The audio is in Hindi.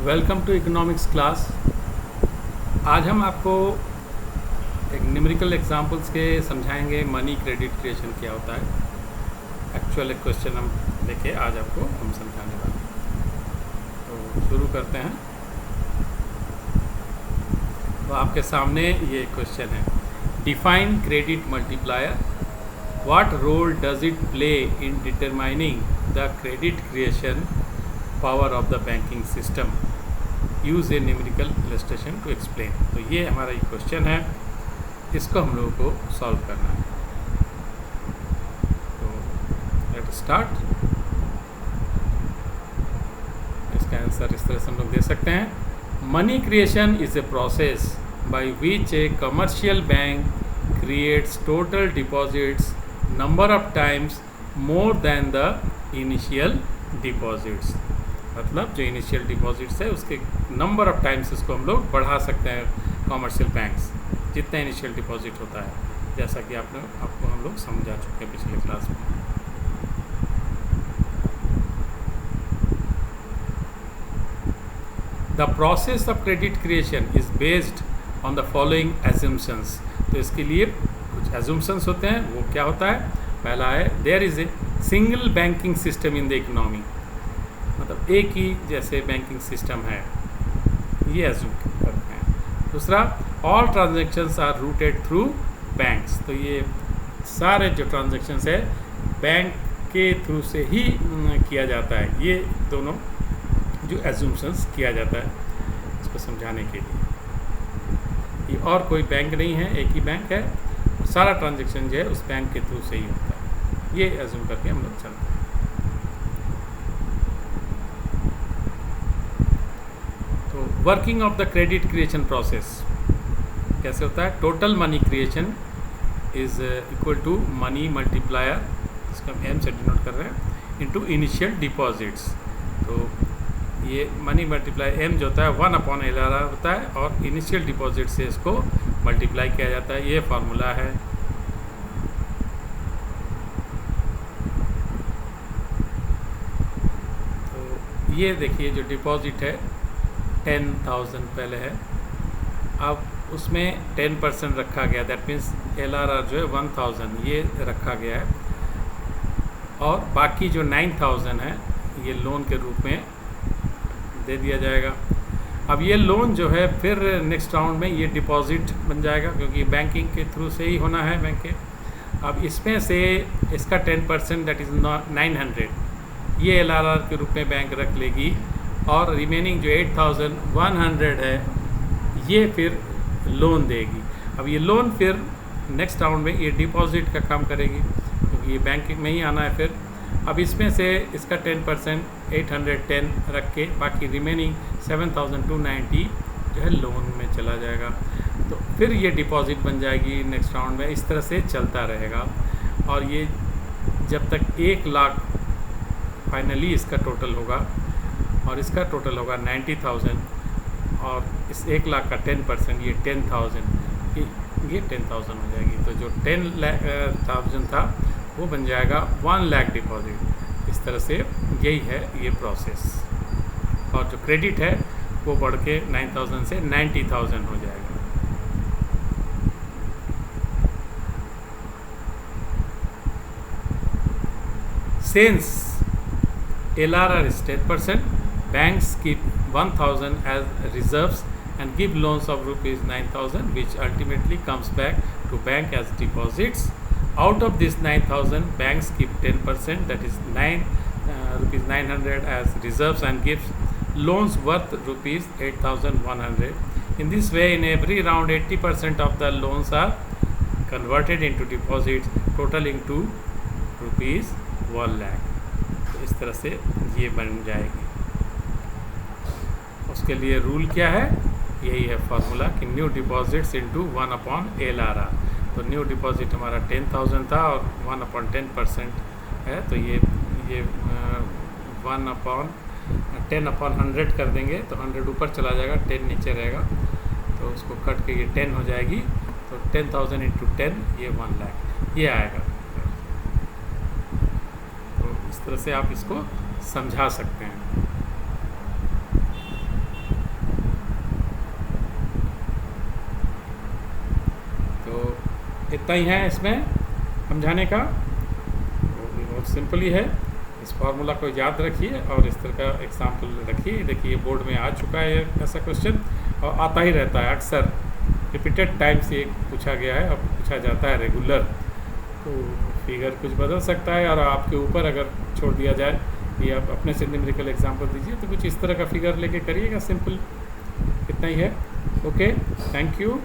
Welcome to economics class. आज हम आपको एक न्यूमेरिकल एग्जांपल्स के समझाएंगे मनी क्रेडिट क्रिएशन क्या होता है। एक्चुअल एक क्वेश्चन हम लेके आज आपको हम समझाने वाले हैं। तो शुरू करते हैं। तो आपके सामने ये क्वेश्चन है, define credit multiplier, what role does it play in determining the credit creation power of the banking system, use a numerical illustration to explain. तो ये हमारा एक क्वेश्चन है, इसको हम लोगों को सॉल्व करना है। तो लेट स्टार्ट। इसका आंसर इस तरह से हम लोग दे सकते हैं, money creation is a process by which A commercial bank creates total deposits number of times more than the initial deposits. मतलब जो इनिशियल डिपॉजिट्स है उसके नंबर ऑफ टाइम्स इसको हम लोग बढ़ा सकते हैं कॉमर्शियल बैंक्स, जितना इनिशियल डिपॉजिट होता है, जैसा कि आपको हम लोग समझा चुके हैं पिछले क्लास में। The process of credit creation is based on the following assumptions. तो इसके लिए कुछ एजम्पशंस होते हैं। वो क्या होता है? पहला है, there is a single banking system in the economy. मतलब एक ही जैसे बैंकिंग सिस्टम है, ये एज्यूम करते हैं। दूसरा, all transactions are routed through banks. तो ये सारे जो ट्रांजैक्शंस है बैंक के थ्रू से ही किया जाता है। ये दोनों जो एज्यूम्शंस किया जाता है इसको समझाने के लिए। ये और कोई बैंक नहीं है, एक ही बैंक है, सारा ट्रांजैक्शन जो है उस बैंक के थ्रू से ही होता है। ये एज्यूम करके हम लोग चलते हैं। Working of the credit creation process कैसे होता है? Total money creation is equal to money multiplier, इसको हम एम से डिनोट कर रहे हैं, इनटू इनिशियल डिपॉजिट्स। तो ये मनी मल्टीप्लाई एम जो होता है 1/LRR होता है, और इनिशियल डिपॉजिट से इसको मल्टीप्लाई किया जाता है। ये फार्मूला है। तो ये देखिए जो डिपॉजिट है 10,000 पहले है, अब उसमें 10% रखा गया, दैट मीन्स LRR जो है 1000 ये रखा गया है, और बाकी जो 9000 है ये लोन के रूप में दे दिया जाएगा। अब ये लोन जो है फिर नेक्स्ट राउंड में ये डिपॉजिट बन जाएगा, क्योंकि बैंकिंग के थ्रू से ही होना है बैंक के। अब इसमें से इसका 10% दैट इज़ 900 ये LRR के रूप में बैंक रख लेगी, और रिमेनिंग जो 8100 है ये फिर लोन देगी। अब ये लोन फिर नेक्स्ट राउंड में ये डिपॉजिट का काम करेगी, क्योंकि ये बैंकिंग में ही आना है फिर। अब इसमें से इसका 10% 810 रख के बाकी रिमेनिंग 7290 जो है लोन में चला जाएगा। तो फिर ये डिपॉजिट बन जाएगी नेक्स्ट राउंड में। इस तरह से चलता रहेगा, और ये जब तक 1 लाख फाइनली इसका टोटल होगा, और इसका टोटल होगा 90,000, और इस 1 लाख का 10% ये 10,000, ये 10,000 हो जाएगी। तो जो 10,000 था वो बन जाएगा 1 लाख डिपॉजिट। इस तरह से यही है ये प्रोसेस, और जो क्रेडिट है वो बढ़ के 9,000 से 90,000 हो जाएगा। Since LRR is 10%, banks keep 1000 as reserves and give loans of rupees 9000, which ultimately comes back to bank as deposits. Out of this 9000, banks keep 10%, that is rupees 900 as reserves, and gives loans worth rupees 8100. In this way, in every round 80% of the loans are converted into deposits, totaling to rupees 1 lakh. तो इस तरह से ये बन जाएगी। उसके लिए रूल क्या है? यही है फार्मूला कि न्यू डिपॉजिट्स इंटू 1/LRR। तो न्यू डिपॉजिट हमारा 10,000 था और 1/10% है, तो ये 1/10/100 कर देंगे तो 100 ऊपर चला जाएगा, 10 नीचे रहेगा, तो उसको कट के ये 10 हो जाएगी। तो 10,000 इंटू 10 ये 1 लाख ये आएगा। तो इस तरह से आप इसको समझा सकते हैं। इतना ही है इसमें समझाने का, बहुत सिंपल ही है। इस फार्मूला को याद रखिए और इस तरह का एग्जाम्पल रखिए। देखिए बोर्ड में आ चुका है ऐसा क्वेश्चन, और आता ही रहता है अक्सर, रिपीटेड टाइम से पूछा गया है और पूछा जाता है रेगुलर। तो फिगर कुछ बदल सकता है और आपके ऊपर अगर छोड़ दिया जाए कि आप अपने से न्यूमेरिकल एग्जाम्पल दीजिए, तो कुछ इस तरह का फिगर लेके करिएगा, सिंपल इतना ही है। Okay, thank you.